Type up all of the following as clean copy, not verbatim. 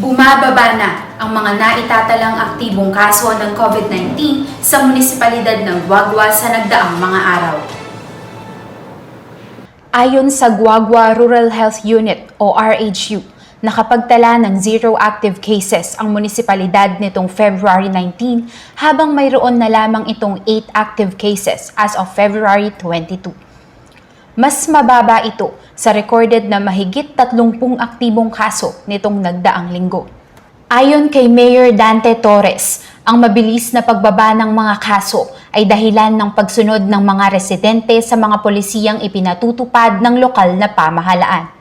Bumababa na ang mga naitatalang aktibong kaso ng COVID-19 sa munisipalidad ng Guagua sa nagdaang mga araw. Ayon sa Guagua Rural Health Unit o RHU, nakapagtala ng 0 active cases ang munisipalidad nitong February 19 habang mayroon na lamang itong 8 active cases as of February 22. Mas mababa ito sa recorded na mahigit 30 aktibong kaso nitong nagdaang linggo. Ayon kay Mayor Dante Torres, ang mabilis na pagbaba ng mga kaso ay dahilan ng pagsunod ng mga residente sa mga polisiyang ipinatutupad ng lokal na pamahalaan.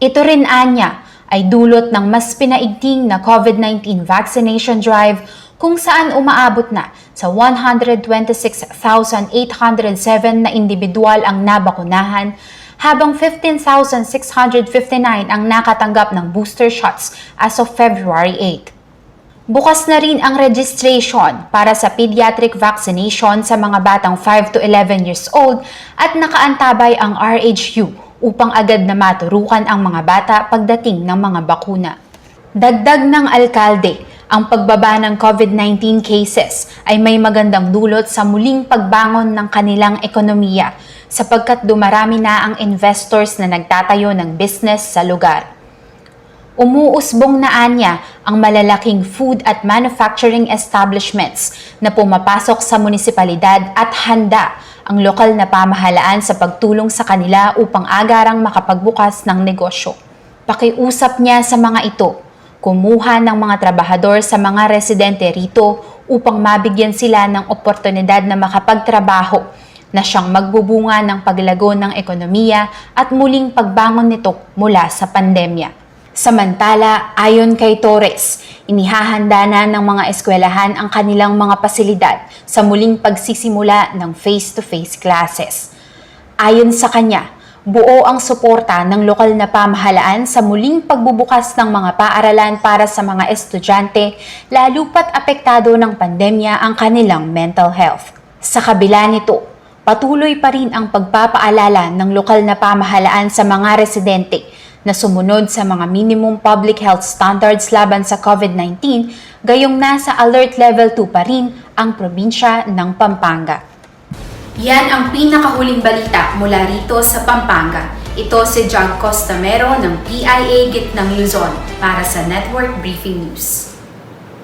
Ito rin anya ay dulot ng mas pinaigting na COVID-19 vaccination drive kung saan umaabot na sa 126,807 na individual ang nabakunahan habang 15,659 ang nakatanggap ng booster shots as of February 8. Bukas na rin ang registration para sa pediatric vaccination sa mga batang 5 to 11 years old at nakaantabay ang RHU upang agad na maturukan ang mga bata pagdating ng mga bakuna. Dagdag ng alkalde, ang pagbaba ng COVID-19 cases ay may magandang dulot sa muling pagbangon ng kanilang ekonomiya sapagkat dumarami na ang investors na nagtatayo ng business sa lugar. Umuusbong na anya ang malalaking food at manufacturing establishments na pumapasok sa munisipalidad at handa ang lokal na pamahalaan sa pagtulong sa kanila upang agarang makapagbukas ng negosyo. Pakiusap niya sa mga ito, kumuha ng mga trabahador sa mga residente rito upang mabigyan sila ng oportunidad na makapagtrabaho na siyang magbubunga ng paglago ng ekonomiya at muling pagbangon nito mula sa pandemya. Samantala, ayon kay Torres, inihahanda na ng mga eskwelahan ang kanilang mga pasilidad sa muling pagsisimula ng face-to-face classes. Ayon sa kanya, buo ang suporta ng lokal na pamahalaan sa muling pagbubukas ng mga paaralan para sa mga estudyante, lalo pat apektado ng pandemya ang kanilang mental health. Sa kabila nito, patuloy pa rin ang pagpapaalala ng lokal na pamahalaan sa mga residente na sumunod sa mga minimum public health standards laban sa COVID-19, gayong nasa alert level 2 pa rin ang probinsya ng Pampanga. Yan ang pinakahuling balita mula rito sa Pampanga. Ito si Jag Costamero ng PIA Gitnang Luzon para sa Network Briefing News.